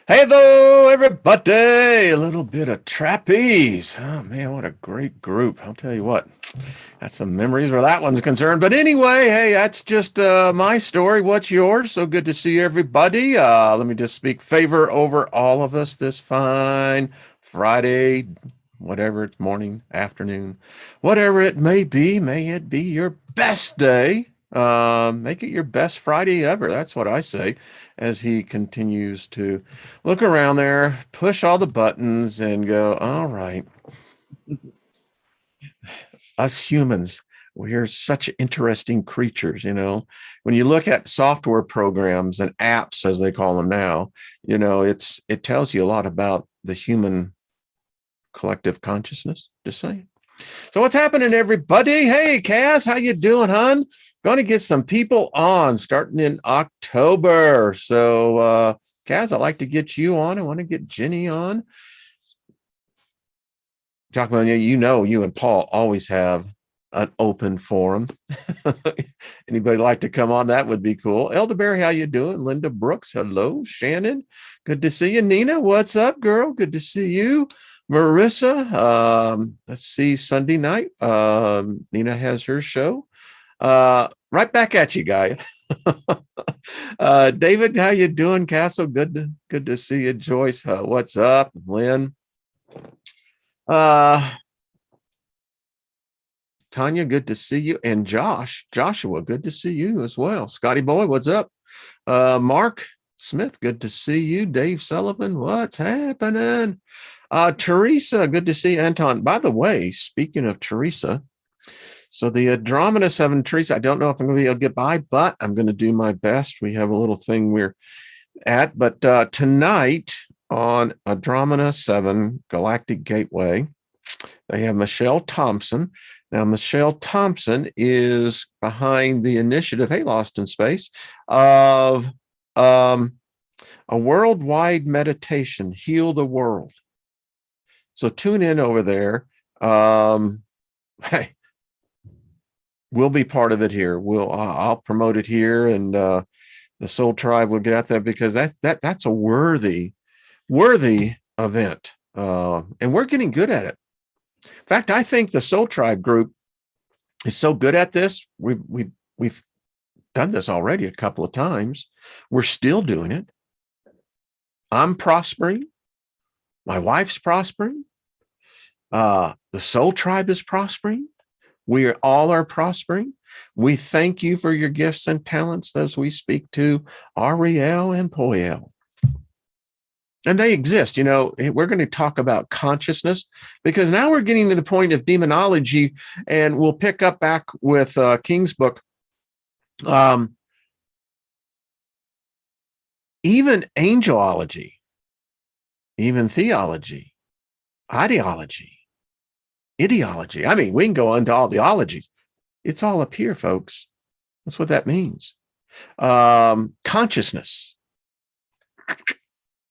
Hey though, everybody! A little bit of trapeze. Oh man, what a great group. I'll tell you what, got some memories where that one's concerned. But anyway, hey, that's just my story. What's yours? So good to see everybody. Let me just speak favor over all of us this fine Friday, whatever it's morning, afternoon, whatever it may be. May it be your best day. Make it your best Friday ever. That's what I say as he continues to look around there, push all the buttons, and go, all right, us humans, we're such interesting creatures, you know. When you look at software programs and apps, as they call them now, you know, it tells you a lot about the human collective consciousness, just saying. So what's happening, everybody? Hey, Cass, how you doing, hon? Going to get some people on starting in October. So, Cass, I'd like to get you on. I want to get Jenny on. Jacqueline, you know, you and Paul always have an open forum. Anybody like to come on? That would be cool. Elderberry, how you doing? Linda Brooks, hello. Shannon, good to see you. Nina, what's up, girl? Good to see you. Marissa, let's see, Sunday night. Nina has her show. Right back at you, guy. David, how you doing? Castle, good to see you. Joyce, what's up? Lynn, Tanya, good to see you. And Joshua, good to see you as well. Scotty boy, what's up? Mark Smith, good to see you. Dave Sullivan, what's happening? Teresa, good to see you. Anton, by the way, speaking of Teresa, so the Andromeda 7, Teresa, I don't know if I'm going to be able to get by, but I'm going to do my best. We have a little thing we're at, but tonight on Andromeda 7 Galactic Gateway, they have Michelle Thompson. Now, Michelle Thompson is behind the initiative, hey, Lost in Space, of a worldwide meditation, Heal the World. So tune in over there. Hey, we'll be part of it here. I'll promote it here, and the Soul Tribe will get out there because that's a worthy event, and we're getting good at it. In fact, I think the Soul Tribe group is so good at this. We've done this already a couple of times. We're still doing it. I'm prospering. My wife's prospering. The Soul Tribe is prospering. We all are prospering. We thank you for your gifts and talents as we speak to Ariel and Poel. And they exist. You know, we're going to talk about consciousness because now we're getting to the point of demonology, and we'll pick up back with King's book. Even angelology, even theology, ideology, ideology. I mean, we can go into all the ologies. It's all up here, folks. That's what that means. Consciousness.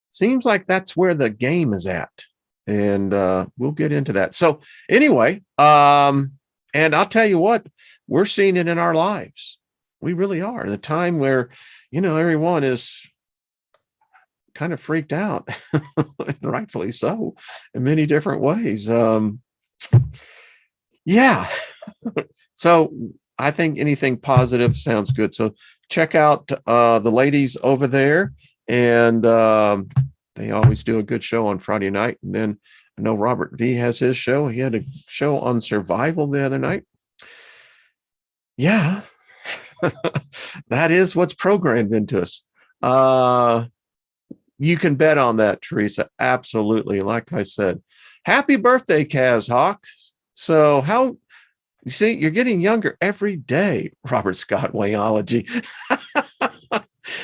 Seems like that's where the game is at. And we'll get into that. So anyway, and I'll tell you what, we're seeing it in our lives. We really are. In a time where, you know, everyone is kind of freaked out, rightfully so, in many different ways. Yeah. So I think anything positive sounds good. So check out the ladies over there, and they always do a good show on Friday night. And then I know Robert V has his show. He had a show on survival the other night. Yeah. That is what's programmed into us. You can bet on that, Teresa. Absolutely. Like I said, happy birthday, Kaz Hawk. So how, you see, you're getting younger every day, Robert Scott Wayneology.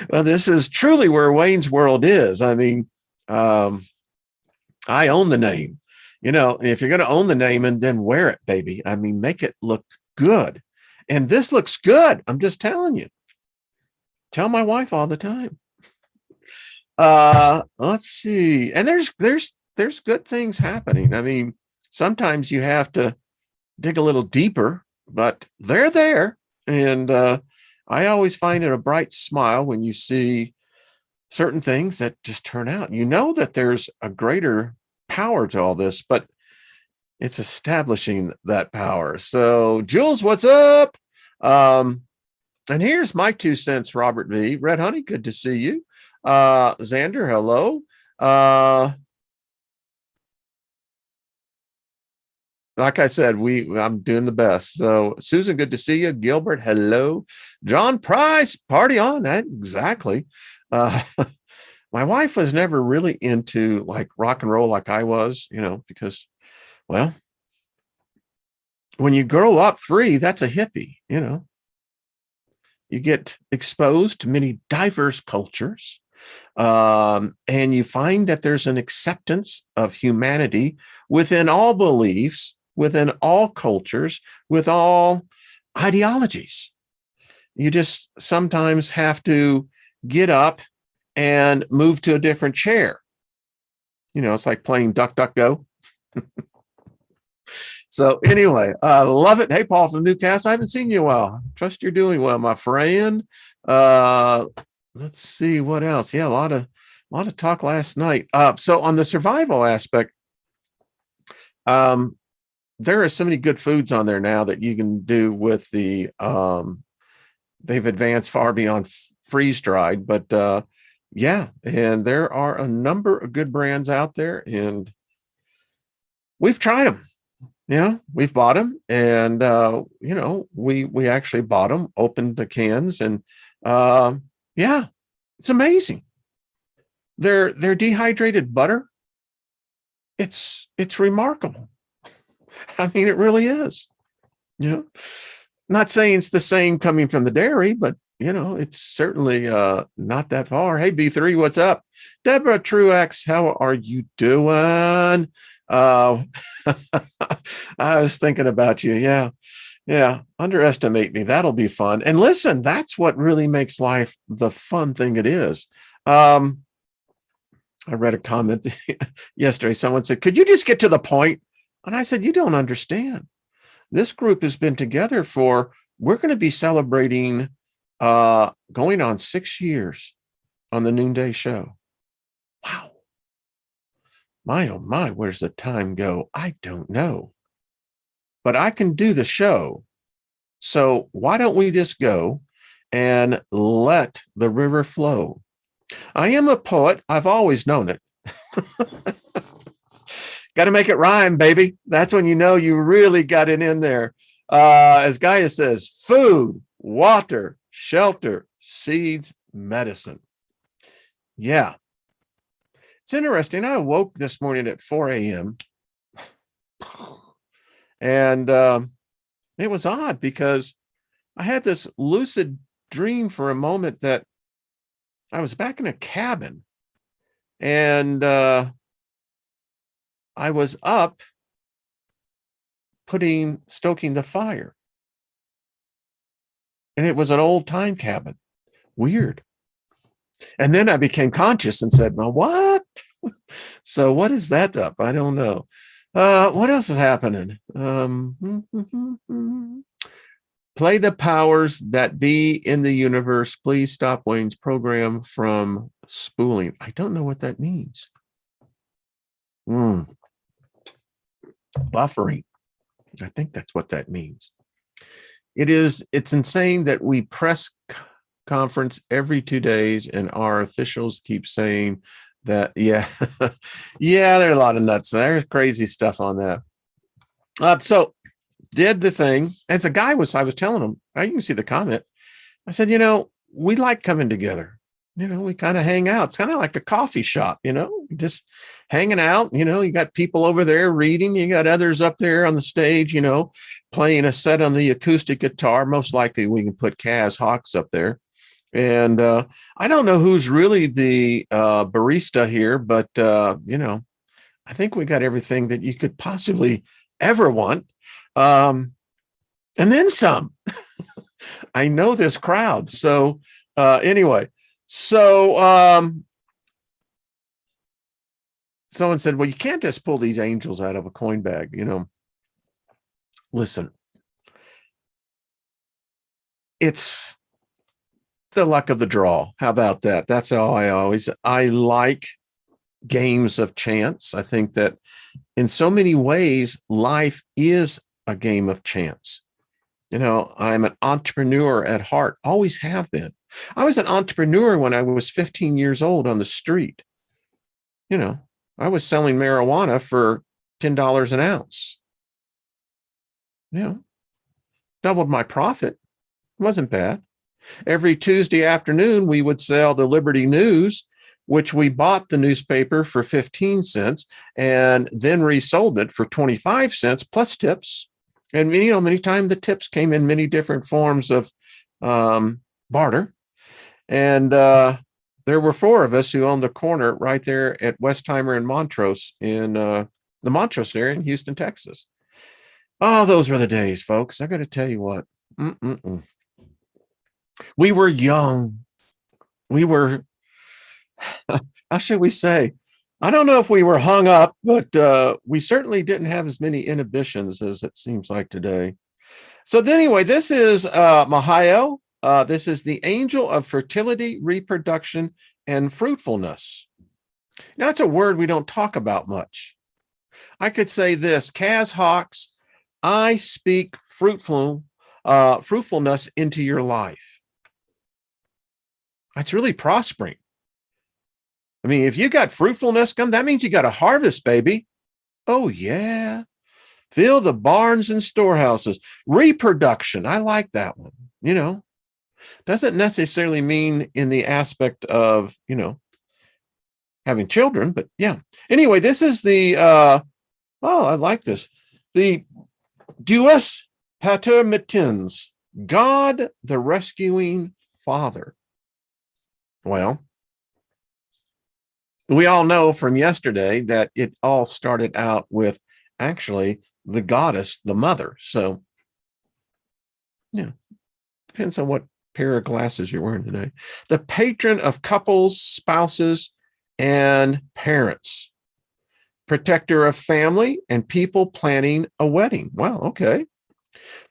Well, this is truly where Wayne's World is. I mean, I own the name. You know, if you're going to own the name, and then wear it, baby. I mean, make it look good. And this looks good. I'm just telling you. Tell my wife all the time. Let's see. And there's good things happening. I mean, sometimes you have to dig a little deeper, but they're there. And I always find it a bright smile when you see certain things that just turn out. You know that there's a greater power to all this, but it's establishing that power. So, Jules, what's up? And here's my 2 cents, Robert V. Red Honey, good to see you. Xander, hello. Like I said, I'm doing the best. So, Susan, good to see you. Gilbert, hello. John Price, party on. Exactly. My wife was never really into like rock and roll like I was, because, well, when you grow up free, that's a hippie, you get exposed to many diverse cultures. And you find that there's an acceptance of humanity within all beliefs, within all cultures, with all ideologies. You just sometimes have to get up and move to a different chair. It's like playing duck, duck, go. So anyway, love it. Hey, Paul from Newcastle, I haven't seen you in a while. Trust you're doing well, my friend. Let's see what else. Yeah, a lot of talk last night. So on the survival aspect, there are so many good foods on there now that you can do with the. They've advanced far beyond freeze dried, but yeah, and there are a number of good brands out there, and we've tried them. Yeah, we've bought them, and we actually bought them, opened the cans, and yeah, it's amazing. Their dehydrated butter, it's remarkable. I mean, it really is. Not saying it's the same coming from the dairy, but it's certainly not that far. Hey, B3, what's up? Deborah Truex, how are you doing? I was thinking about you. Yeah. Underestimate me. That'll be fun. And listen, that's what really makes life the fun thing it is. I read a comment yesterday. Someone said, could you just get to the point? And I said, you don't understand. This group has been together we're going to be celebrating going on 6 years on the Noonday Show. Wow. My, oh my, where's the time go? I don't know. But I can do the show. So why don't we just go and let the river flow? I am a poet. I've always known it. Got to make it rhyme, baby. That's when you know you really got it in there. As Gaia says, food, water, shelter, seeds, medicine. Yeah. It's interesting. I awoke this morning at 4 a.m. And it was odd because I had this lucid dream for a moment that I was back in a cabin, and I was up stoking the fire. And it was an old time cabin. Weird. And then I became conscious and said, well, what? So what is that up? I don't know. What else is happening? Play the powers that be in the universe. Please stop Wayne's program from spooling. I don't know what that means. Buffering. I think that's what that means. It's insane that we press conference every 2 days and our officials keep saying that, yeah, yeah, there are a lot of nuts. There's crazy stuff on that. So did the thing. As I was telling him, I can see the comment. I said, we like coming together. We kind of hang out. It's kind of like a coffee shop, just hanging out. You got people over there reading. You got others up there on the stage, playing a set on the acoustic guitar. Most likely we can put Kaz Hawks up there. And I don't know who's really the barista here, but, I think we got everything that you could possibly ever want. And then some. I know this crowd. So anyway. So someone said, well, you can't just pull these angels out of a coin bag, Listen, it's the luck of the draw. How about that? That's how I like games of chance. I think that in so many ways, life is a game of chance. You know, I'm an entrepreneur at heart, always have been. I was an entrepreneur when I was 15 years old on the street. You know, I was selling marijuana for $10 an ounce. You know, doubled my profit. Wasn't bad. Every Tuesday afternoon, we would sell the Liberty News, which we bought the newspaper for 15 cents and then resold it for 25 cents plus tips. And, you know, many times the tips came in many different forms of barter. And there were four of us who owned the corner right there at Westheimer and Montrose in the Montrose area in Houston, Texas. Oh, those were the days, folks. I got to tell you what. We were young. We were, how should we say? I don't know if we were hung up, but we certainly didn't have as many inhibitions as it seems like today. So anyway, this is Mahael. This is the angel of fertility, reproduction, and fruitfulness. Now, that's a word we don't talk about much. I could say this, Kaz Hawks, I speak fruitfulness into your life. That's really prospering. I mean, if you got fruitfulness come, that means you got a harvest, baby. Oh, yeah. Fill the barns and storehouses. Reproduction. I like that one. You know, doesn't necessarily mean in the aspect of, you know, having children, but yeah. Anyway, this is the, oh, I like this. The Deus Pater Mitens, God, the rescuing Father. Well, we all know from yesterday that it all started out with actually the goddess, the mother. So, yeah, depends on what pair of glasses you're wearing today. The patron of couples, spouses, and parents. Protector of family and people planning a wedding. Wow, okay.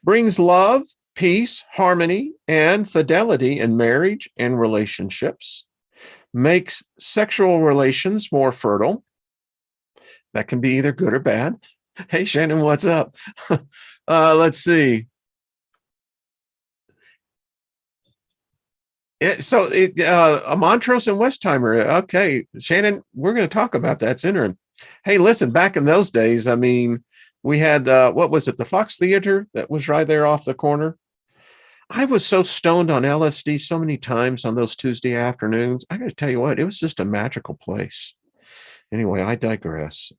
Brings love, peace, harmony, and fidelity in marriage and relationships. Makes sexual relations more fertile. That can be either good or bad. Hey, Shannon, what's up? Let's see. Montrose and Westheimer. Okay, Shannon, we're going to talk about that. It's interesting. Hey, listen, back in those days, I mean, we had, what was it? The Fox Theater that was right there off the corner. I was so stoned on LSD so many times on those Tuesday afternoons. I got to tell you what, it was just a magical place. Anyway, I digress.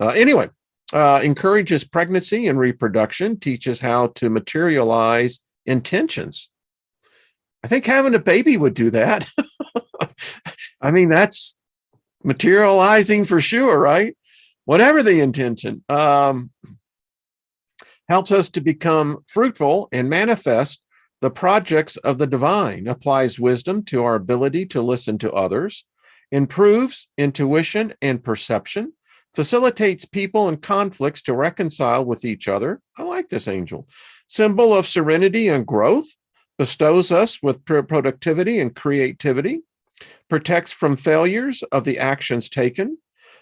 Encourages pregnancy and reproduction, teaches how to materialize intentions. I think having a baby would do that. I mean, that's materializing for sure, right? Whatever the intention. Helps us to become fruitful and manifest the projects of the divine, applies wisdom to our ability to listen to others, improves intuition and perception, facilitates people and conflicts to reconcile with each other. I like this angel. Symbol of serenity and growth, bestows us with productivity and creativity, protects from failures of the actions taken,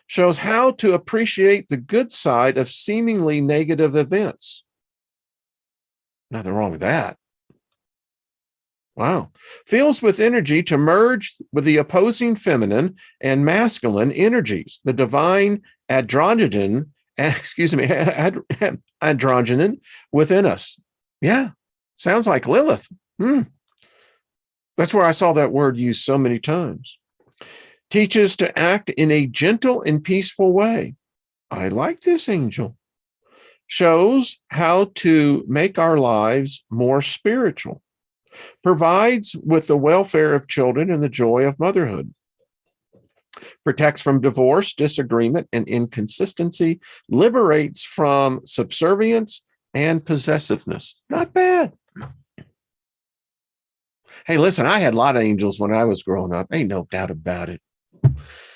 shows how to appreciate the good side of seemingly negative events. Nothing wrong with that. Wow. Feels with energy to merge with the opposing feminine and masculine energies, the divine androgynon within us. Yeah. Sounds like Lilith. That's where I saw that word used so many times. Teaches to act in a gentle and peaceful way. I like this angel. Shows how to make our lives more spiritual. Provides with the welfare of children and the joy of motherhood. Protects from divorce, disagreement, and inconsistency. Liberates from subservience and possessiveness. Not bad. Hey, listen, I had a lot of angels when I was growing up. Ain't no doubt about it.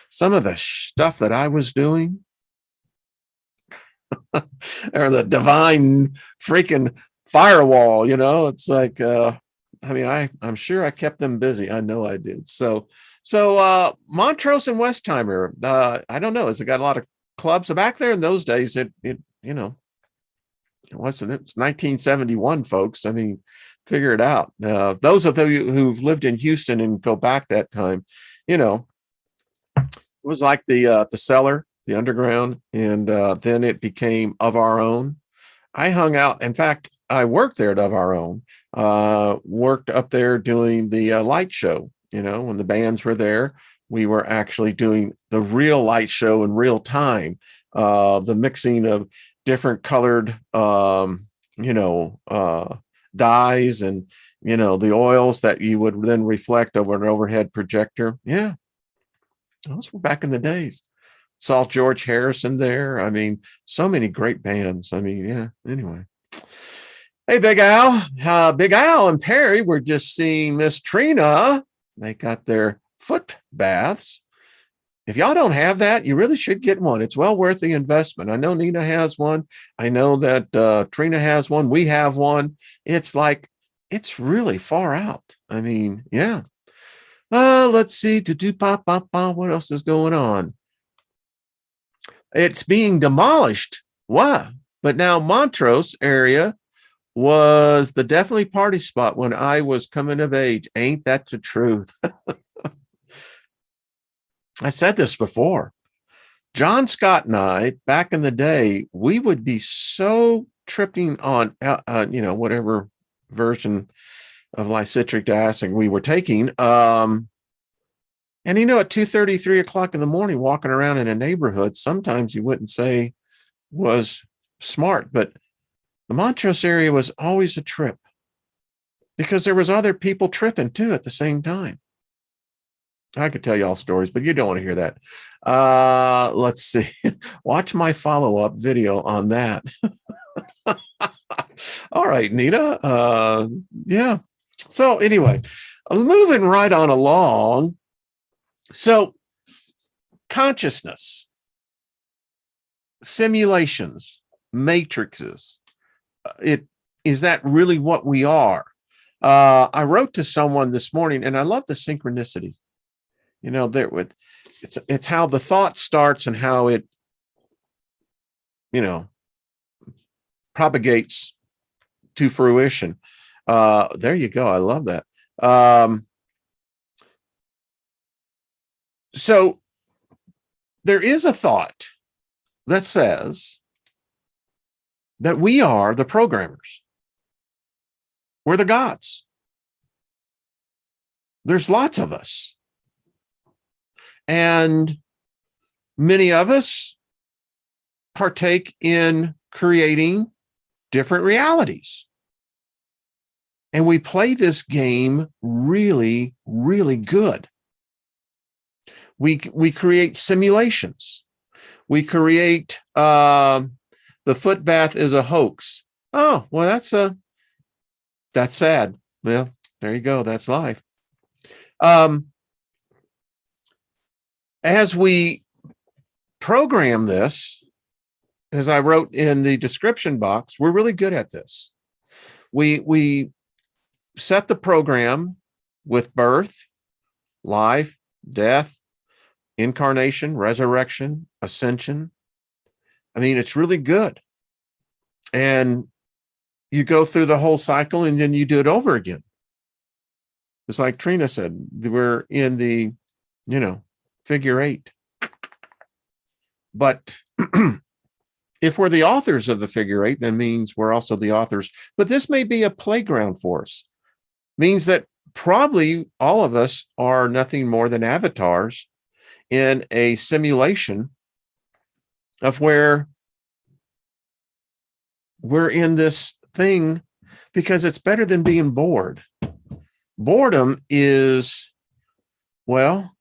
Some of the stuff that I was doing, or the divine freaking firewall, you know, it's like, I mean, I'm sure I kept them busy. I know I did. So Montrose and Westheimer, I don't know. Has it got a lot of clubs back there in those days? It you know, it was 1971, folks. I mean, figure it out. Those of you who've lived in Houston and go back that time, you know, it was like the cellar, the underground, and then it became Of Our Own. I hung out. In fact, I worked there at Of Our Own. Worked up there doing the light show. You know, when the bands were there, we were actually doing the real light show in real time. The mixing of different colored, you know, dyes and, you know, the oils that you would then reflect over an overhead projector. Yeah, those were back in the days. Saw George Harrison there. I mean, so many great bands. I mean, yeah, anyway. Hey, Big Al and Perry were just seeing Miss Trina. They got their foot baths. If y'all don't have that, you really should get one. It's well worth the investment. I know Nina has one. I know that Trina has one. We have one. It's like, it's really far out. I mean, yeah. Let's see. What else is going on? It's being demolished. Wow. But now Montrose area was the definitely party spot when I was coming of age. Ain't that the truth? I said this before. John Scott and I, back in the day, we would be so tripping on, you know, whatever version of lysergic acid we were taking. And, you know, at 2:30, 3 o'clock in the morning, walking around in a neighborhood, sometimes you wouldn't say was smart, but the Montrose area was always a trip because there was other people tripping too at the same time. I could tell you all stories, but you don't want to hear that. Let's see. Watch my follow-up video on that. All right, Nita. Yeah. So anyway, moving right on along. So consciousness, simulations, matrices, is that really what we are? I wrote to someone this morning, and I love the synchronicity. You know, it's how the thought starts and how it, you know, propagates to fruition. There you go. I love that. So there is a thought that says that we are the programmers. We're the gods. There's lots of us. And many of us partake in creating different realities. And we play this game really, really good. We create simulations. We create the foot bath is a hoax. Oh, well, that's sad. Well, there you go. That's life. As we program this, as I wrote in the description box, we're really good at this. We set the program with birth, life, death, incarnation, resurrection, ascension. I mean, it's really good. And you go through the whole cycle and then you do it over again. It's like Trina said, we're in the, you know, figure 8. But if we're the authors of the figure 8, then means we're also the authors. But this may be a playground for us. Means that probably all of us are nothing more than avatars in a simulation of where we're in this thing because it's better than being bored. Boredom is, well,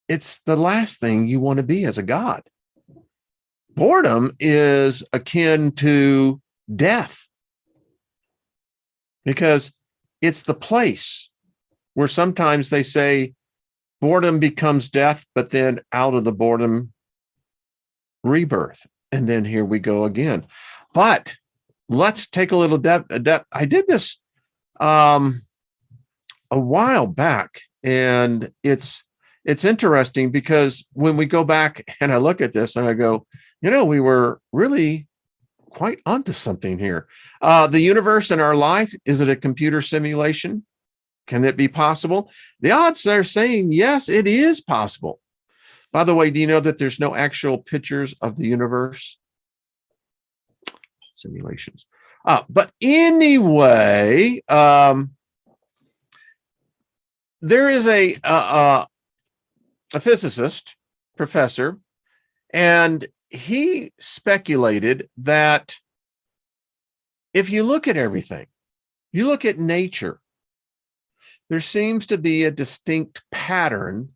it's the last thing you want to be as a god. Boredom is akin to death because it's the place where sometimes they say boredom becomes death, but then out of the boredom, rebirth. And then here we go again. But let's take a little depth. I did this um, a while back, and it's interesting because when we go back and I look at this and I go, we were really quite onto something here. The universe in our life, is it a computer simulation? Can it be possible? The odds are saying yes, it is possible. By the way, do you know that there's no actual pictures of the universe? Simulations. But anyway, there is a physicist, professor, and he speculated that if you look at everything, you look at nature, there seems to be a distinct pattern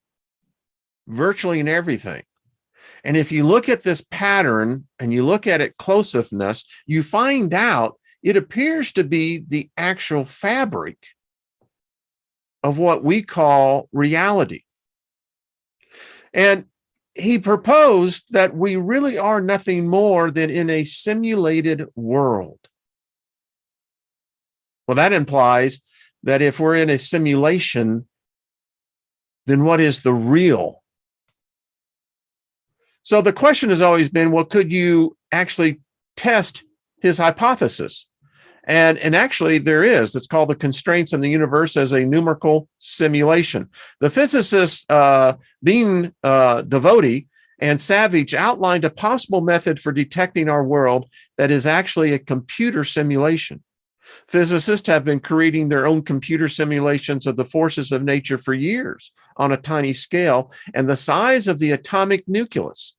virtually in everything. And if you look at this pattern and you look at it closest, you find out it appears to be the actual fabric of what we call reality. And he proposed that we really are nothing more than in a simulated world. Well, that implies that if we're in a simulation, then what is the real? So the question has always been, well, could you actually test his hypothesis? And actually there is. It's called the constraints in the universe as a numerical simulation. The physicists, being devotee and Savage, outlined a possible method for detecting our world that is actually a computer simulation. Physicists have been creating their own computer simulations of the forces of nature for years on a tiny scale and the size of the atomic nucleus.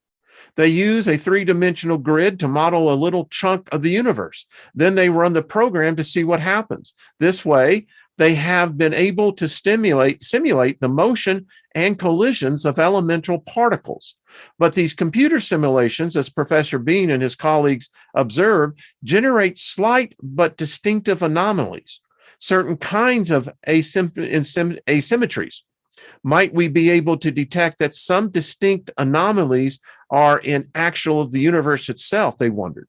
They use a three-dimensional grid to model a little chunk of the universe. Then they run the program to see what happens. This way, they have been able to simulate the motion and collisions of elemental particles. But these computer simulations, as Professor Bean and his colleagues observed, generate slight but distinctive anomalies, certain kinds of asymmetries. Might we be able to detect that some distinct anomalies are in the universe itself, they wondered.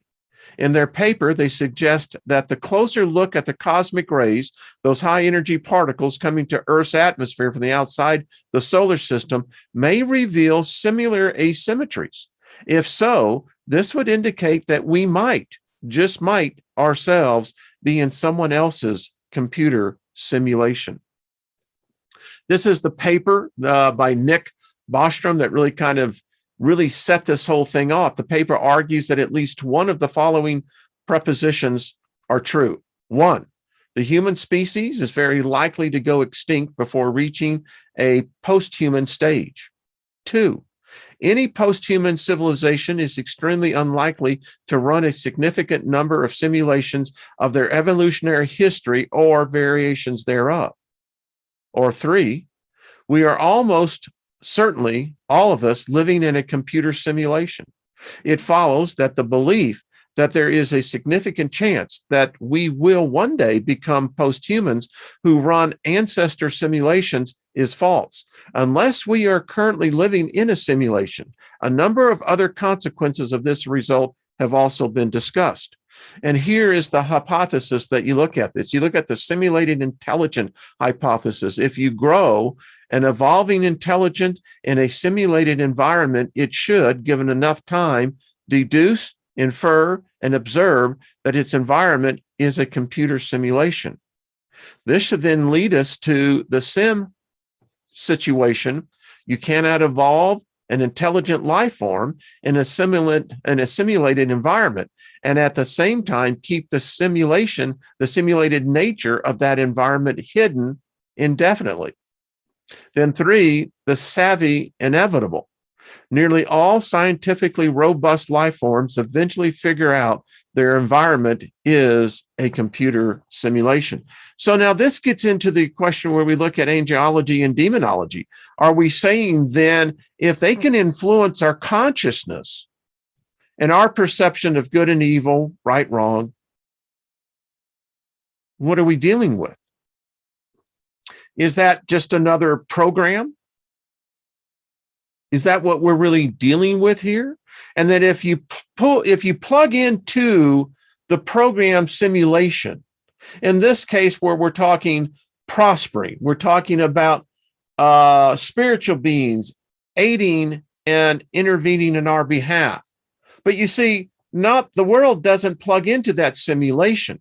In their paper, they suggest that the closer look at the cosmic rays, those high energy particles coming to Earth's atmosphere from the outside the solar system, may reveal similar asymmetries. If so, this would indicate that we might, just might, ourselves be in someone else's computer simulation. This is the paper by Nick Bostrom that really set this whole thing off. The paper argues that at least one of the following propositions are true. One, the human species is very likely to go extinct before reaching a post-human stage. Two, any post-human civilization is extremely unlikely to run a significant number of simulations of their evolutionary history or variations thereof. Or three, we are almost certainly, all of us, living in a computer simulation. It follows that the belief that there is a significant chance that we will one day become post-humans who run ancestor simulations is false. Unless we are currently living in a simulation, a number of other consequences of this result have also been discussed. And here is the hypothesis that you look at this. You look at the simulated intelligent hypothesis. If you grow an evolving intelligent in a simulated environment, it should, given enough time, deduce, infer, and observe that its environment is a computer simulation. This should then lead us to the sim situation. You cannot evolve an intelligent life form in a simulated environment, and at the same time keep the simulated nature of that environment hidden indefinitely. Then three, the savvy inevitable. Nearly all scientifically robust life forms eventually figure out their environment is a computer simulation. So now this gets into the question where we look at angelology and demonology. Are we saying then, if they can influence our consciousness and our perception of good and evil, right, wrong, what are we dealing with? Is that just another program? Is that what we're really dealing with here? And that if you plug into the program simulation, In this case, where we're talking prospering, we're talking about spiritual beings aiding and intervening in our behalf. But you see, not the world doesn't plug into that simulation.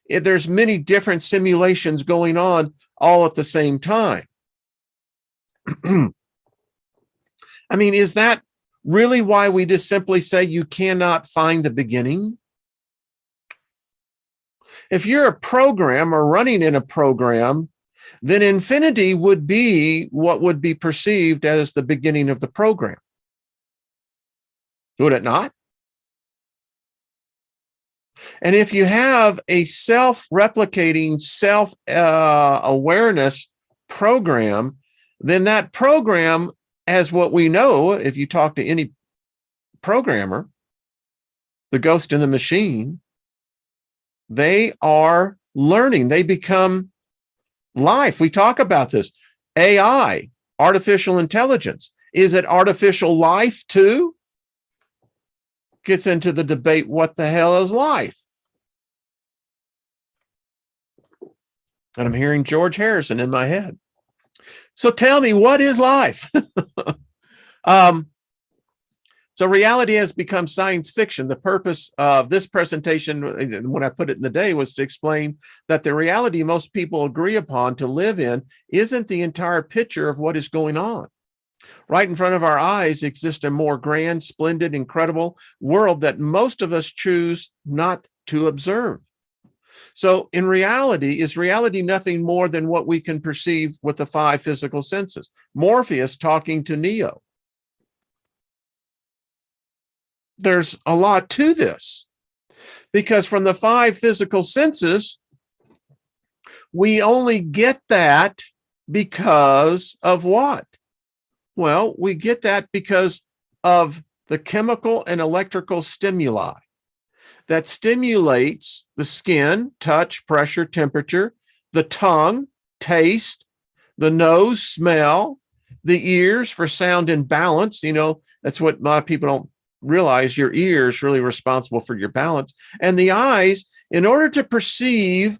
There's many different simulations going on all at the same time. I mean, is that really why we just simply say you cannot find the beginning? If you're a program or running in a program, then infinity would be what would be perceived as the beginning of the program. Would it not? And if you have a self-replicating, self-awareness program, then that program, as what we know, if you talk to any programmer, the ghost in the machine, they are learning. They become life. We talk about this. AI, artificial intelligence. Is it artificial life too? Gets into the debate, what the hell is life? And I'm hearing George Harrison in my head. So tell me, what is life? So reality has become science fiction. The purpose of this presentation, when I put it in the day, was to explain that the reality most people agree upon to live in isn't the entire picture of what is going on. Right in front of our eyes exists a more grand, splendid, incredible world that most of us choose not to observe. So in reality, is reality nothing more than what we can perceive with the 5 physical senses? Morpheus talking to Neo. There's a lot to this, because from the 5 physical senses, we only get that because of what? Well, we get that because of the chemical and electrical stimuli that stimulates the skin, touch, pressure, temperature, the tongue, taste, the nose, smell, the ears for sound and balance. You know, that's what a lot of people don't realize. Your ear is really responsible for your balance. And the eyes, in order to perceive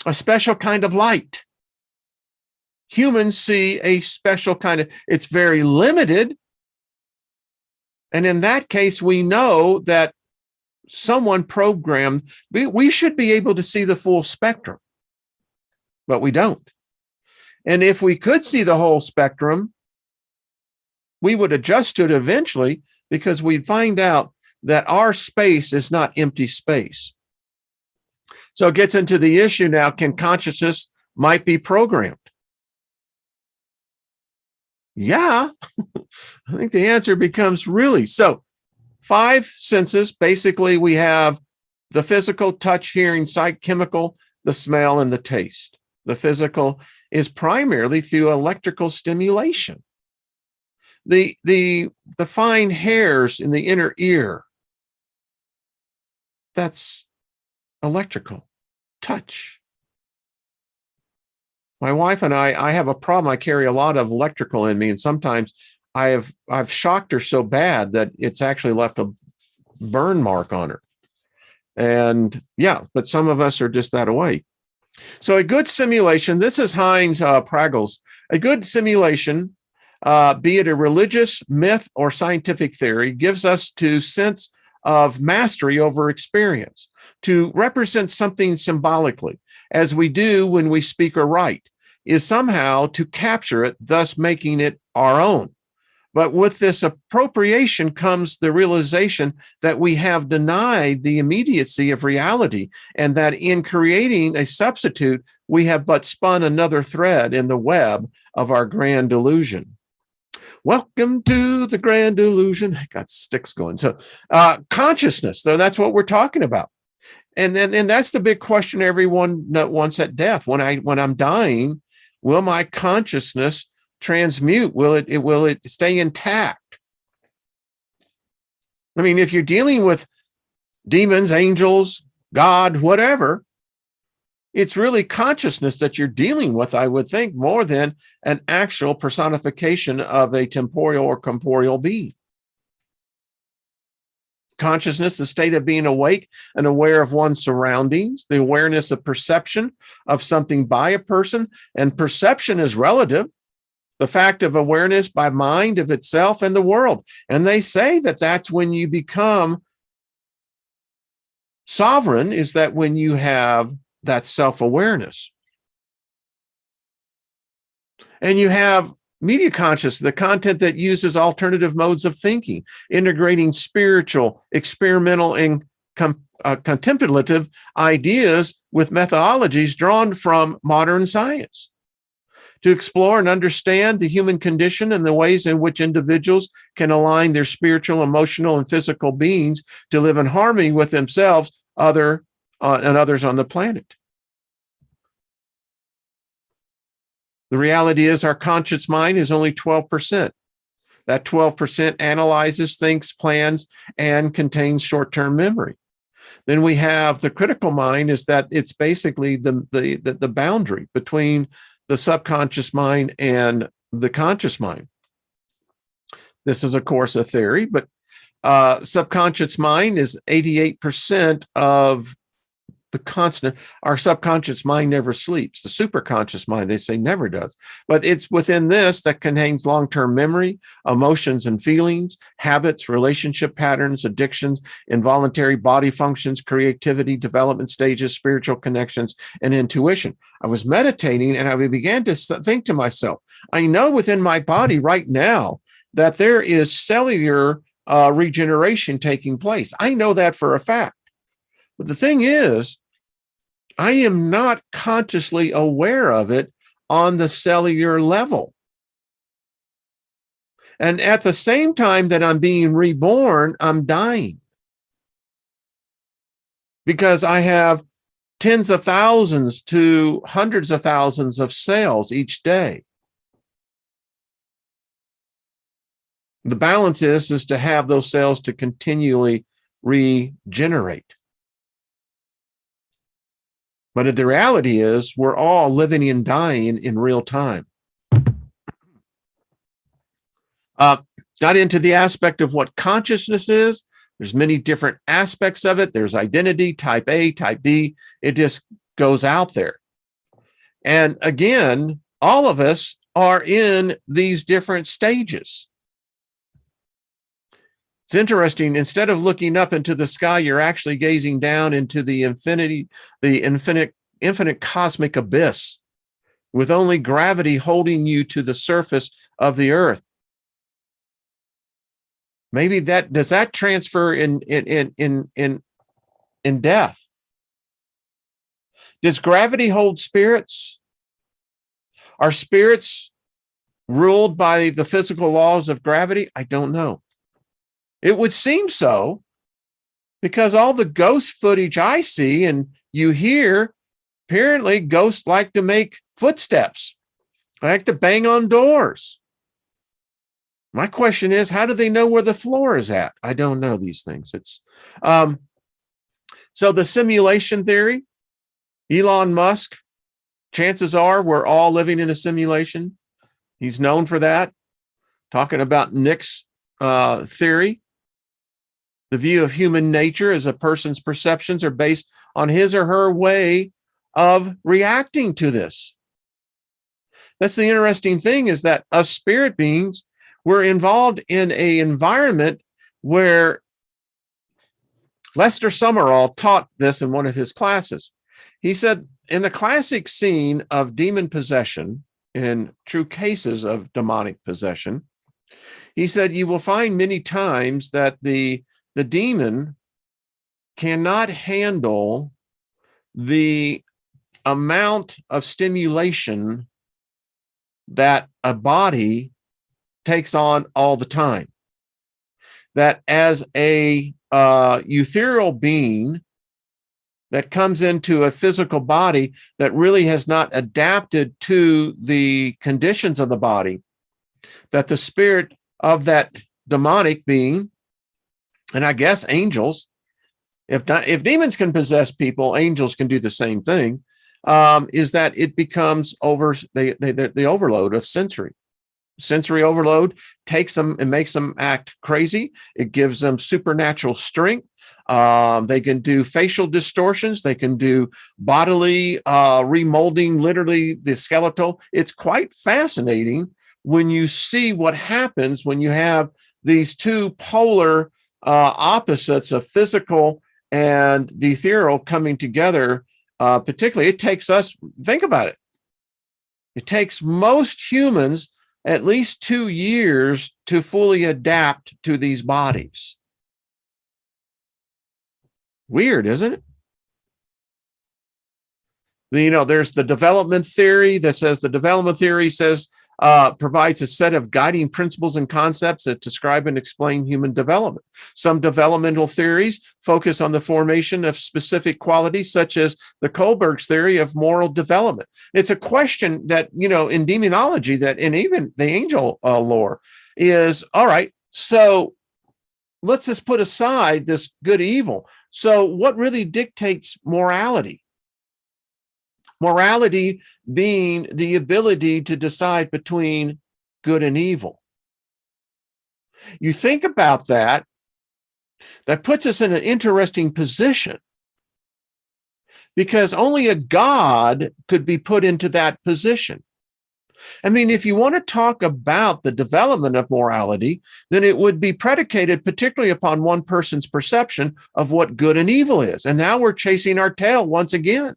a special kind of light. Humans see a special kind of, it's very limited. And in that case, we know that someone programmed, we should be able to see the full spectrum, but we don't. And if we could see the whole spectrum, we would adjust to it eventually, because we'd find out that our space is not empty space. So it gets into the issue now, can consciousness might be programmed? Yeah, I think the answer becomes really. So 5 senses, basically we have the physical, touch, hearing, sight, chemical, the smell, and the taste. The physical is primarily through electrical stimulation. The fine hairs in the inner ear, that's electrical. Touch. My wife and I have a problem. I carry a lot of electrical in me, and sometimes I've shocked her so bad that it's actually left a burn mark on her. And yeah, but some of us are just that way. So a good simulation, this is Heinz Pragels, a good simulation, be it a religious myth or scientific theory, gives us to sense of mastery over experience, to represent something symbolically, as we do when we speak or write, is somehow to capture it, thus making it our own. But with this appropriation comes the realization that we have denied the immediacy of reality, and that in creating a substitute, we have but spun another thread in the web of our grand delusion. Welcome to the grand delusion. I got sticks going. So consciousness, though, that's what we're talking about. And that's the big question everyone wants at death. When I'm dying, will my consciousness transmute? Will it stay intact? I mean, if you're dealing with demons, angels, God, whatever, it's really consciousness that you're dealing with, I would think, more than an actual personification of a temporal or corporeal being. Consciousness, the state of being awake and aware of one's surroundings, the awareness of perception of something by a person, and perception is relative. The fact of awareness by mind of itself and the world. And they say that that's when you become sovereign, is that when you have that self-awareness. And you have media conscious, the content that uses alternative modes of thinking, integrating spiritual, experimental, and contemplative ideas with methodologies drawn from modern science to explore and understand the human condition and the ways in which individuals can align their spiritual, emotional, and physical beings to live in harmony with themselves, and others on the planet. The reality is our conscious mind is only 12%. That 12% analyzes, thinks, plans, and contains short-term memory. Then we have the critical mind, is that it's basically the boundary between the subconscious mind and the conscious mind. This is, of course, a theory, but subconscious mind is 88% of the constant. Our subconscious mind never sleeps. The superconscious mind, they say, never does. But it's within this that contains long-term memory, emotions and feelings, habits, relationship patterns, addictions, involuntary body functions, creativity, development stages, spiritual connections, and intuition. I was meditating and I began to think to myself, I know within my body right now that there is cellular regeneration taking place. I know that for a fact. But the thing is, I am not consciously aware of it on the cellular level. And at the same time that I'm being reborn, I'm dying. Because I have tens of thousands to hundreds of thousands of cells each day. The balance is to have those cells to continually regenerate. But the reality is we're all living and dying in real time. Got into the aspect of what consciousness is. There's many different aspects of it. There's identity, type A, type B. It just goes out there. And again, all of us are in these different stages. It's interesting. Instead of looking up into the sky, you're actually gazing down into the infinite cosmic abyss, with only gravity holding you to the surface of the earth. Maybe does that transfer in death? Does gravity hold spirits? Are spirits ruled by the physical laws of gravity? I don't know. It would seem so, because all the ghost footage I see and you hear, apparently ghosts like to make footsteps, like to bang on doors. My question is, how do they know where the floor is at? I don't know these things. It's so the simulation theory, Elon Musk, chances are we're all living in a simulation. He's known for that. Talking about Nick's theory. The view of human nature as a person's perceptions are based on his or her way of reacting to this. That's the interesting thing, is that us spirit beings, we're involved in an environment where Lester Summerall taught this in one of his classes. He said, in the classic scene of demon possession, in true cases of demonic possession, he said, you will find many times that the demon cannot handle the amount of stimulation that a body takes on all the time. That as a ethereal being that comes into a physical body that really has not adapted to the conditions of the body, that the spirit of that demonic being, and I guess angels, if demons can possess people, angels can do the same thing, is that it becomes the overload of sensory. sensory overload takes them and makes them act crazy. It gives them supernatural strength. They can do facial distortions. They can do bodily remolding, literally the skeletal. It's quite fascinating when you see what happens when you have these two polar opposites of physical and the ethereal coming together. Particularly, it takes us, think about it. It takes most humans at least 2 years to fully adapt to these bodies. Weird, isn't it? There's the development theory that says provides a set of guiding principles and concepts that describe and explain human development. Some developmental theories focus on the formation of specific qualities, such as the Kohlberg's theory of moral development. It's a question that, in demonology, that in even the angel lore is, all right, so let's just put aside this good evil. So what really dictates morality? Morality being the ability to decide between good and evil. You think about that, that puts us in an interesting position, because only a God could be put into that position. I mean, if you want to talk about the development of morality, then it would be predicated particularly upon one person's perception of what good and evil is. And now we're chasing our tail once again.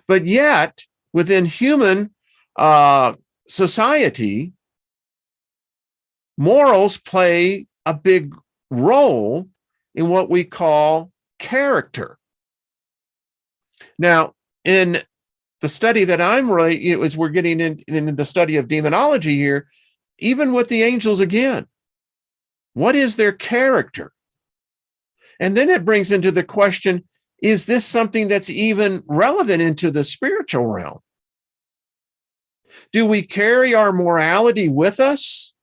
But yet, within human society, morals play a big role in what we call character. Now, in the study that I'm really, as we're getting in the study of demonology here, even with the angels again, what is their character? And then it brings into the question, is this something that's even relevant into the spiritual realm? Do we carry our morality with us?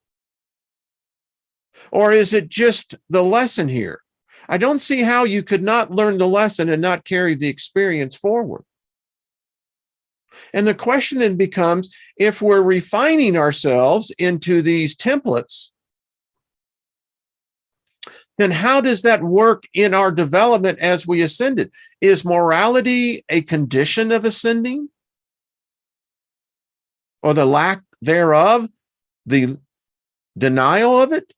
Or is it just the lesson here? I don't see how you could not learn the lesson and not carry the experience forward. And the question then becomes, if we're refining ourselves into these templates, then how does that work in our development as we ascended? Is morality a condition of ascending? Or the lack thereof, the denial of it?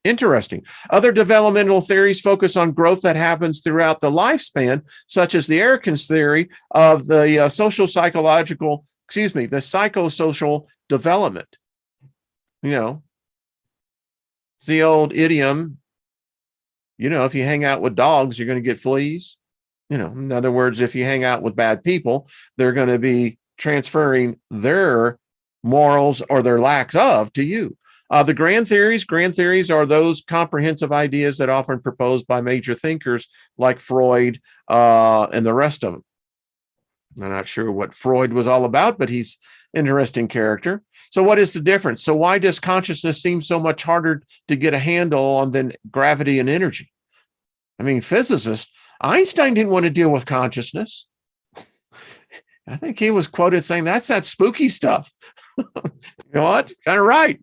Interesting. Other developmental theories focus on growth that happens throughout the lifespan, such as the Erickson's theory of the the psychosocial development. The old idiom, if you hang out with dogs, you're going to get fleas. In other words, if you hang out with bad people, they're going to be transferring their morals or their lacks of to you. The grand theories are those comprehensive ideas that often proposed by major thinkers like Freud and the rest of them. I'm not sure what Freud was all about, but he's an interesting character. So what is the difference? So why does consciousness seem so much harder to get a handle on than gravity and energy? I mean, physicist Einstein didn't want to deal with consciousness. I think he was quoted saying, that's that spooky stuff. You know what? Kind of right.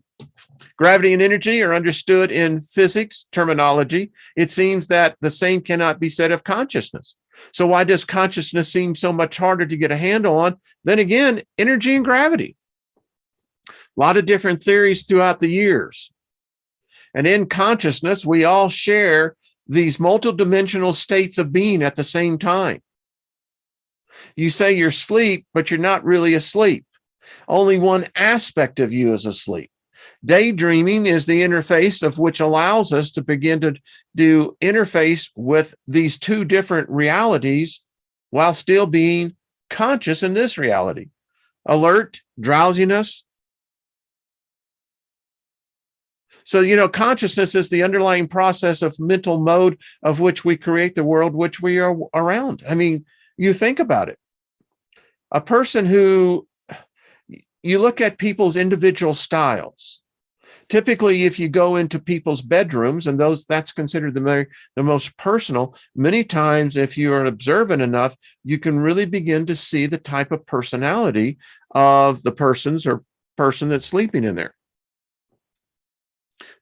Gravity and energy are understood in physics terminology. It seems that the same cannot be said of consciousness. So why does consciousness seem so much harder to get a handle on than, again, energy and gravity? A lot of different theories throughout the years. And in consciousness, we all share these multidimensional states of being at the same time. You say you're asleep, but you're not really asleep. Only one aspect of you is asleep. Daydreaming is the interface of which allows us to begin to do interface with these two different realities while still being conscious in this reality. Alert, drowsiness. So, consciousness is the underlying process of mental mode of which we create the world which we are around. I mean, you think about it. A person who, you look at people's individual styles. Typically, if you go into people's bedrooms, and that's considered the most personal, many times, if you are observant enough, you can really begin to see the type of personality of the person that's sleeping in there.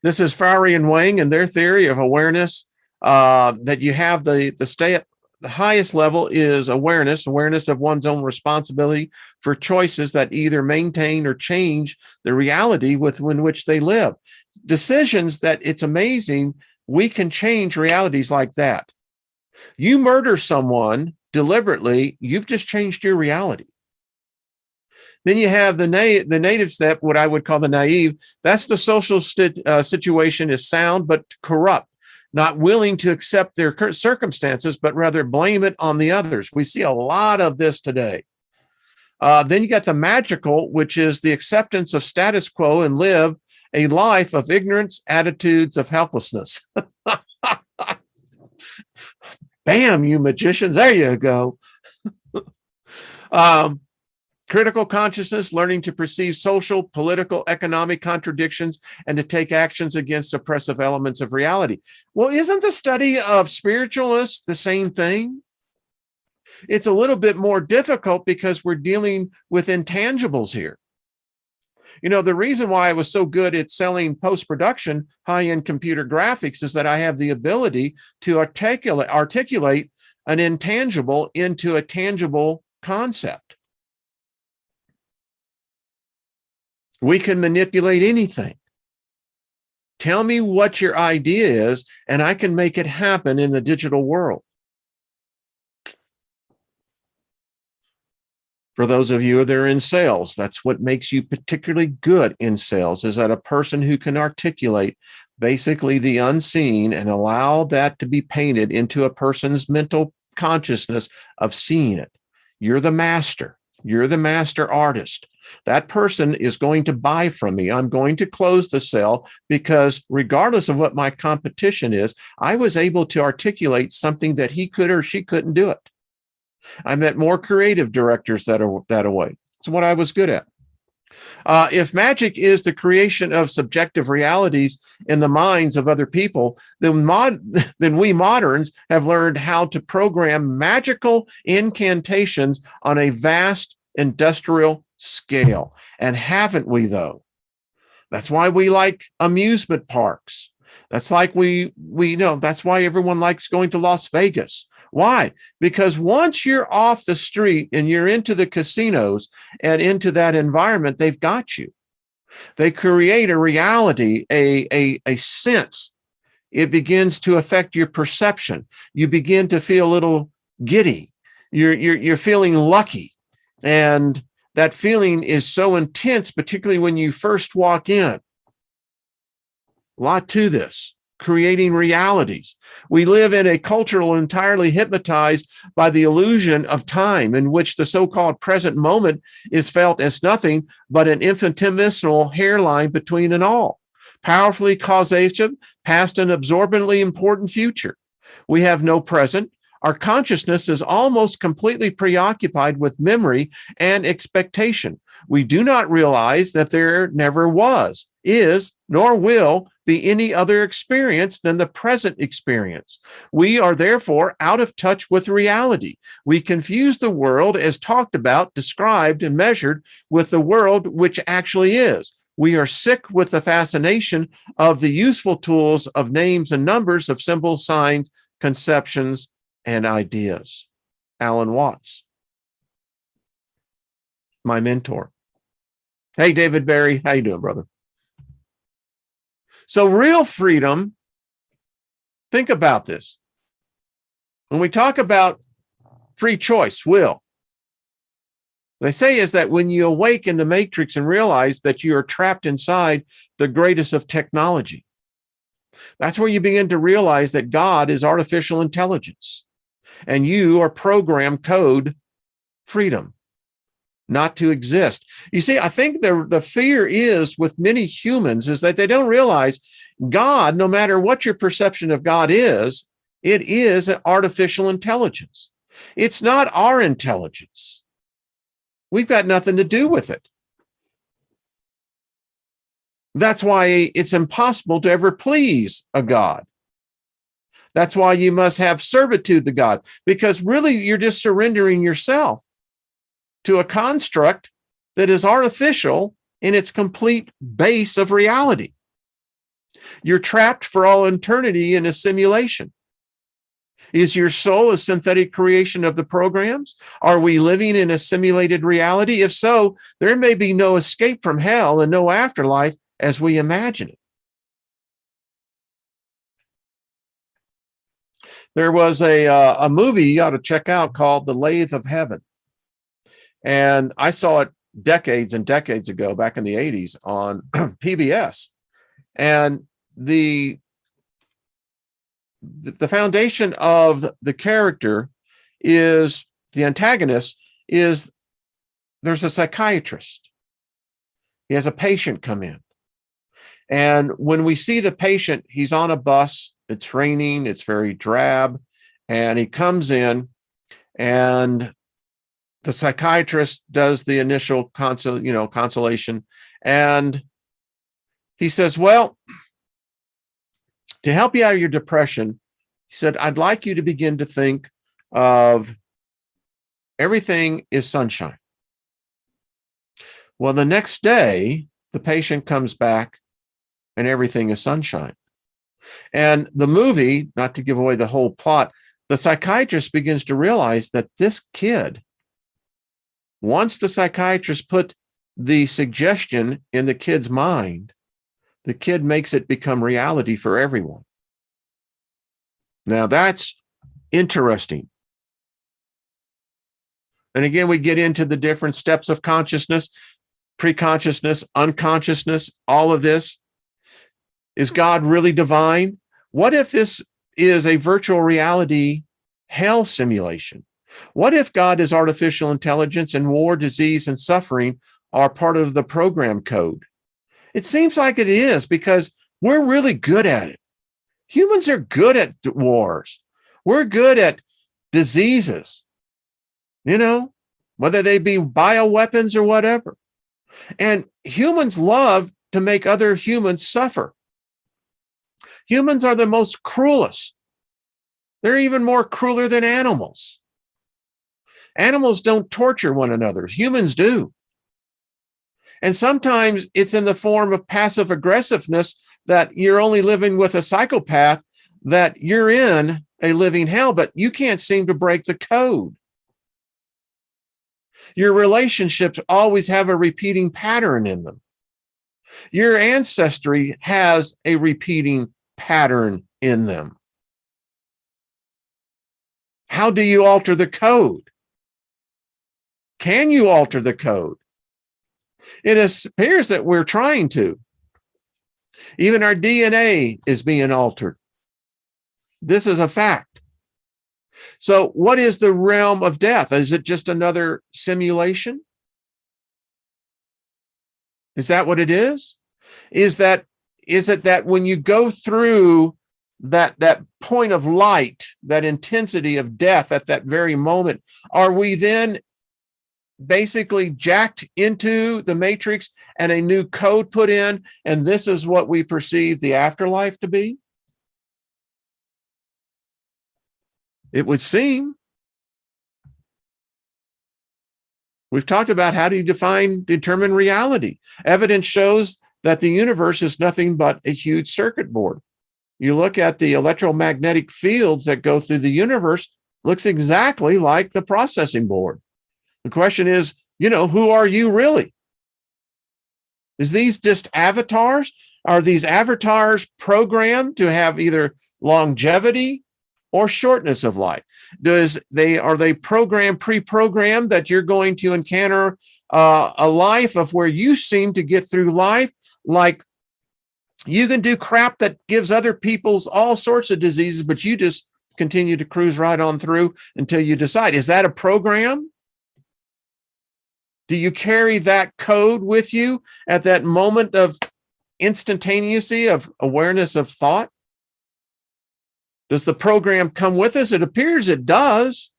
This is Fowry and Wang and their theory of awareness, that you have the highest level is awareness of one's own responsibility for choices that either maintain or change the reality within which they live. Decisions that, it's amazing, we can change realities like that. You murder someone deliberately, you've just changed your reality. Then you have the native step, what I would call the naive. That's the social situation is sound but corrupt, not willing to accept their circumstances, but rather blame it on the others. We see a lot of this today. Then you got the magical, which is the acceptance of status quo and live a life of ignorance, attitudes of helplessness. Bam, you magicians. There you go. Critical consciousness, learning to perceive social, political, economic contradictions and to take actions against oppressive elements of reality. Well, isn't the study of spiritualists the same thing? It's a little bit more difficult because we're dealing with intangibles here. You know, the reason why I was so good at selling post-production, high-end computer graphics is that I have the ability to articulate an intangible into a tangible concept. We can manipulate anything. Tell me what your idea is, and I can make it happen in the digital world. For those of you that are in sales, that's what makes you particularly good in sales, is that a person who can articulate basically the unseen and allow that to be painted into a person's mental consciousness of seeing it. You're the master. You're the master artist. That person is going to buy from me. I'm going to close the sale because regardless of what my competition is, I was able to articulate something that he could or she couldn't do it. I met more creative directors that way. It's what I was good at. If magic is the creation of subjective realities in the minds of other people, then we moderns have learned how to program magical incantations on a vast industrial scale. And haven't we, though? That's why we like amusement parks. That's like we know, that's why everyone likes going to Las Vegas. Why? Because once you're off the street and you're into the casinos and into that environment, they've got you. They create a reality, a sense. It begins to affect your perception. You begin to feel a little giddy. You're feeling lucky. And that feeling is so intense, particularly when you first walk in. A lot to this. Creating realities. We live in a culture entirely hypnotized by the illusion of time, in which the so-called present moment is felt as nothing but an infinitesimal hairline between and all. Powerfully causation, past and absorbently important future. We have no present. Our consciousness is almost completely preoccupied with memory and expectation. We do not realize that there never was, is, nor will be any other experience than the present experience. We are therefore out of touch with reality. We confuse the world as talked about, described, and measured with the world which actually is. We are sick with the fascination of the useful tools of names and numbers, of symbols, signs, conceptions, and ideas. Alan Watts, my mentor. Hey, David Barry, how you doing, brother? So real freedom, think about this. When we talk about free choice, will, they say is that when you awake in the matrix and realize that you are trapped inside the greatest of technology, that's where you begin to realize that God is artificial intelligence and you are programmed code freedom, not to exist. You see, I think the fear is with many humans is that they don't realize God, no matter what your perception of God is, it is an artificial intelligence. It's not our intelligence. We've got nothing to do with it. That's why it's impossible to ever please a God. That's why you must have servitude to God, because really you're just surrendering yourself to a construct that is artificial in its complete base of reality. You're trapped for all eternity in a simulation. Is your soul a synthetic creation of the programs? Are we living in a simulated reality? If so, there may be no escape from hell and no afterlife as we imagine it. There was a movie you ought to check out called The Lathe of Heaven. And I saw it decades and decades ago, back in the 80s on PBS. And the foundation of the character is, the antagonist is, there's a psychiatrist. He has a patient come in. And when we see the patient, he's on a bus, it's raining, it's very drab, and he comes in, and the psychiatrist does the initial consultation, and he says, well, to help you out of your depression, he said, I'd like you to begin to think of everything is sunshine. Well, the next day, the patient comes back and everything is sunshine. And the movie, not to give away the whole plot, the psychiatrist begins to realize that this kid, once the psychiatrist put the suggestion in the kid's mind, the kid makes it become reality for everyone. Now that's interesting. And again, we get into the different steps of consciousness, pre-consciousness, unconsciousness, all of this. Is God really divine? What if this is a virtual reality hell simulation? What if God is artificial intelligence and war, disease, and suffering are part of the program code? It seems like it is, because we're really good at it. Humans are good at wars. We're good at diseases, whether they be bioweapons or whatever. And humans love to make other humans suffer. Humans are the most cruelest. They're even more crueler than animals. Animals don't torture one another. Humans do. And sometimes it's in the form of passive aggressiveness, that you're only living with a psychopath, that you're in a living hell, but you can't seem to break the code. Your relationships always have a repeating pattern in them. Your ancestry has a repeating pattern in them. How do you alter the code? Can you alter the code? It appears that we're trying to. Even our DNA is being altered. This is a fact. So what is the realm of death? Is it just another simulation? Is that what it is? Is it that when you go through that point of light, that intensity of death at that very moment, are we then basically jacked into the matrix and a new code put in, and this is what we perceive the afterlife to be? It would seem. We've talked about how do you determine reality. Evidence shows that the universe is nothing but a huge circuit board. You look at the electromagnetic fields that go through the universe, looks exactly like the processing board. The question is, who are you really? Is these just avatars? Are these avatars programmed to have either longevity or shortness of life? Are they pre-programmed that you're going to encounter a life of where you seem to get through life like you can do crap that gives other people's all sorts of diseases, but you just continue to cruise right on through until you decide? Is that a program? Do you carry that code with you at that moment of instantaneity of awareness of thought? Does the program come with us? It appears it does.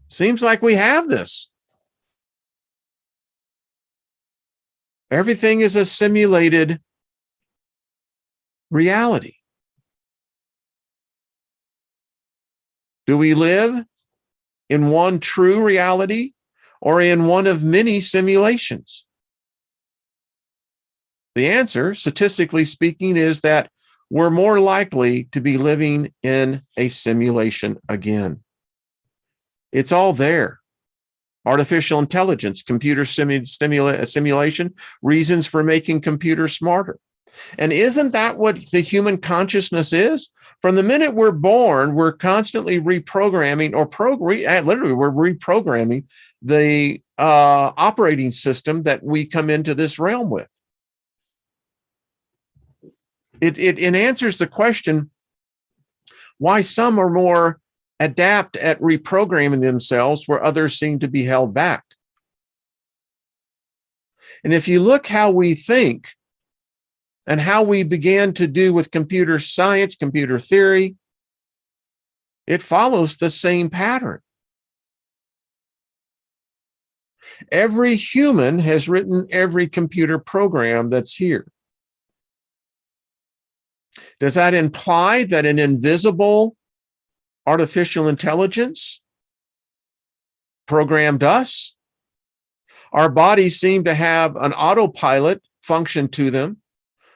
Seems like we have this. Everything is a simulated reality. Do we live in one true reality or in one of many simulations? The answer, statistically speaking, is that we're more likely to be living in a simulation again. It's all there. Artificial intelligence, computer simulation, reasons for making computers smarter. And isn't that what the human consciousness is? From the minute we're born, we're constantly reprogramming, or literally we're reprogramming the operating system that we come into this realm with. It answers the question why some are more adept at reprogramming themselves where others seem to be held back. And if you look how we think and how we began to do with computer science, computer theory, it follows the same pattern. Every human has written every computer program that's here. Does that imply that an invisible artificial intelligence programmed us? Our bodies seem to have an autopilot function to them,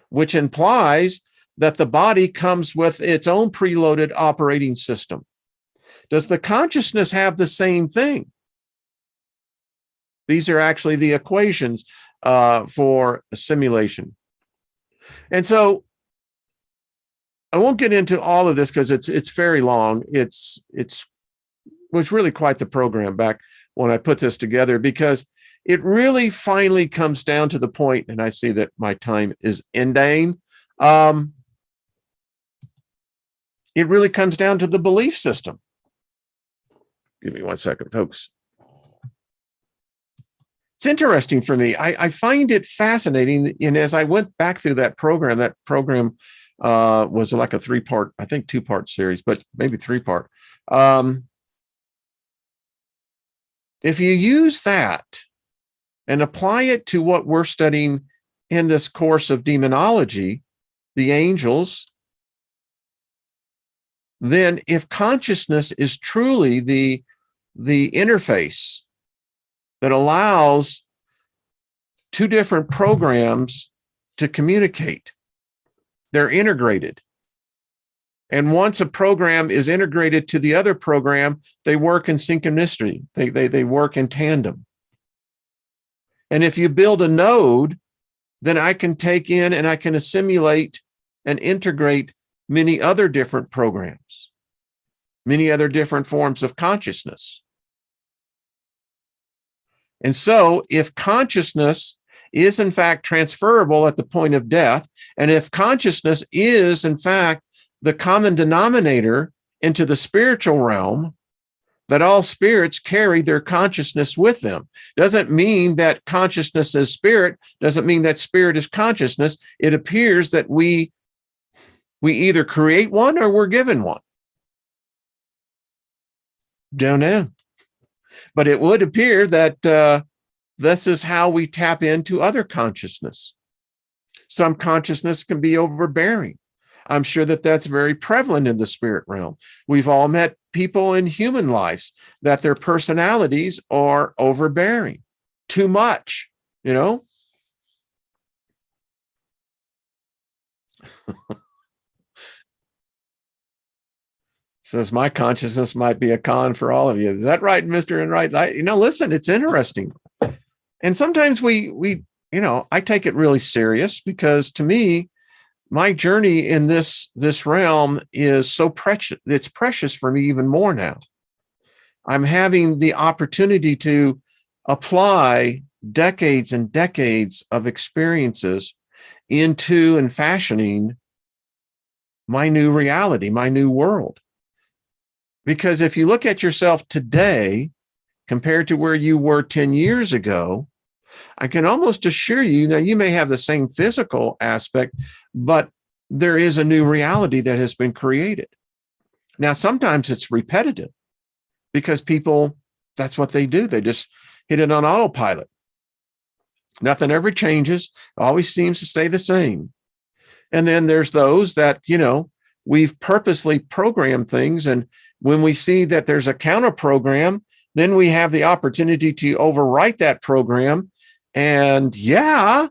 which implies that the body comes with its own preloaded operating system. Does the consciousness have the same thing? These are actually the equations for simulation. And so I won't get into all of this because it's very long. It was really quite the program back when I put this together, because it really finally comes down to the point, and I see that my time is ending. It really comes down to the belief system. Give me 1 second, folks. It's interesting for me. I find it fascinating. And as I went back through that program was like a 3-part, I think 2-part series, but maybe 3-part. If you use that and apply it to what we're studying in this course of demonology, the angels, then if consciousness is truly the interface that allows 2 different programs to communicate, they're integrated. And once a program is integrated to the other program, they work in synchronicity. They work in tandem. And if you build a node, then I can take in and I can assimilate and integrate many other different programs, many other different forms of consciousness. And so if consciousness is in fact transferable at the point of death, and if consciousness is in fact the common denominator into the spiritual realm, that all spirits carry their consciousness with them. Doesn't mean that consciousness is spirit, doesn't mean that spirit is consciousness. It appears that we either create one or we're given one. Don't know. But it would appear that this is how we tap into other consciousness. Some consciousness can be overbearing. I'm sure that that's very prevalent in the spirit realm. We've all met people in human lives that their personalities are overbearing, too much, you know? Says my consciousness might be a con for all of you. Is that right, Mr. Enright? You know, listen, it's interesting. And sometimes I take it really serious, because to me, my journey in this realm is so precious. It's precious for me even more now. I'm having the opportunity to apply decades and decades of experiences into and fashioning my new reality, my new world. Because if you look at yourself today compared to where you were 10 years ago, I can almost assure you, now you may have the same physical aspect, but there is a new reality that has been created. Now, sometimes it's repetitive because people, that's what they do. They just hit it on autopilot. Nothing ever changes, always seems to stay the same. And then there's those that, we've purposely programmed things. And when we see that there's a counter program, then we have the opportunity to overwrite that program. And yeah,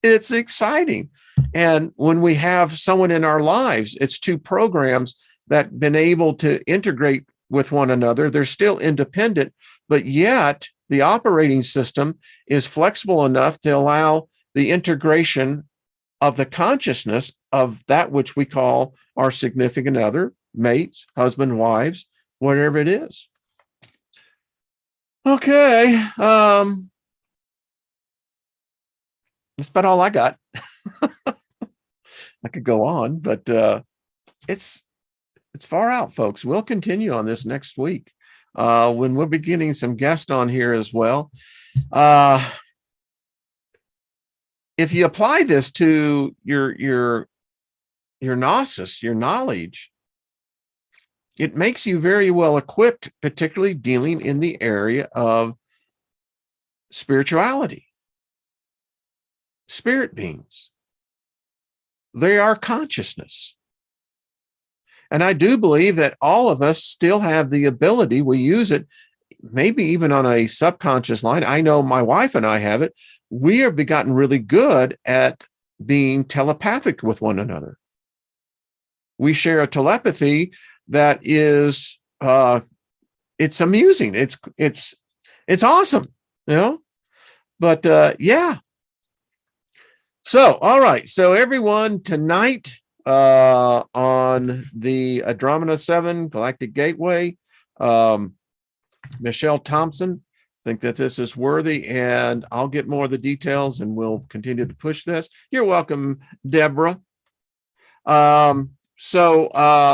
it's exciting. And when we have someone in our lives, it's two programs that have been able to integrate with one another. They're still independent, but yet the operating system is flexible enough to allow the integration of the consciousness of that which we call our significant other, mates, husband, wives, whatever it is. Okay. That's about all I got. I could go on, but it's far out, folks. We'll continue on this next week when we'll be getting some guests on here as well. If you apply this to your gnosis, your knowledge, it makes you very well equipped, particularly dealing in the area of spirituality. Spirit beings. They are consciousness. And I do believe that all of us still have the ability, we use it, maybe even on a subconscious line. I know my wife and I have it. We have gotten really good at being telepathic with one another. We share a telepathy that is, it's amusing. It's awesome, but yeah. So, all right. So everyone, tonight on the Andromeda 7 Galactic Gateway, Michelle Thompson, think that this is worthy, and I'll get more of the details and we'll continue to push this. You're welcome, Deborah. So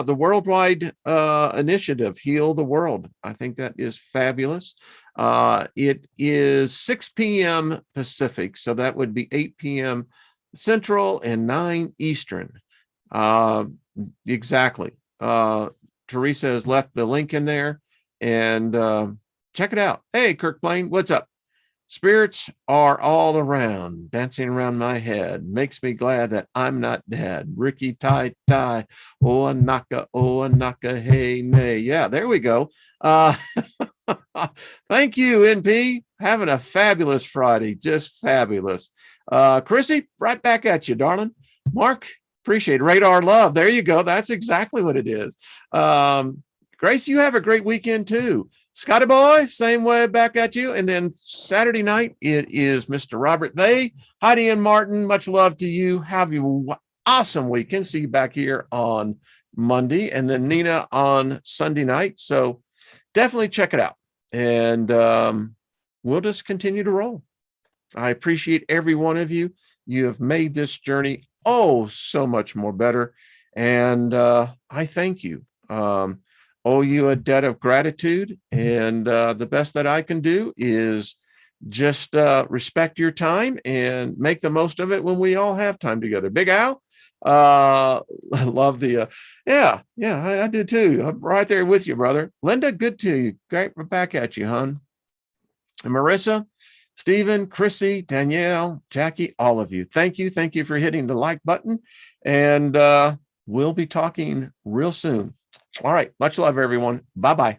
the worldwide initiative, Heal the World. I think that is fabulous. It is 6 p.m. Pacific, so that would be 8 p.m. Central and 9 Eastern. Exactly. Teresa has left the link in there, and check it out. Hey, Kirk Blaine, what's up? Spirits are all around, dancing around my head. Makes me glad that I'm not dead. Ricky tie tie, oh anaka, hey nay. Yeah, there we go. Thank you, NP. Having a fabulous Friday, just fabulous. Chrissy, right back at you, darling. Mark, appreciate it. Radar love. There you go. That's exactly what it is. Grace, you have a great weekend too. Scotty boy, same way, back at you. And then Saturday night, it is Mr. Robert They. Heidi and Martin, much love to you. Have you awesome weekend. See you back here on Monday, and then Nina on Sunday night. So definitely check it out. And we'll just continue to roll. I appreciate every one of you. You have made this journey so much more better. And I thank you. Owe you a debt of gratitude. And the best that I can do is just respect your time and make the most of it when we all have time together. Big Al, I love the, I do too. I'm right there with you, brother. Linda, good to you. Great, we're back at you, hon. And Marissa, Stephen, Chrissy, Danielle, Jackie, all of you. Thank you. Thank you for hitting the like button. And we'll be talking real soon. All right. Much love, everyone. Bye-bye.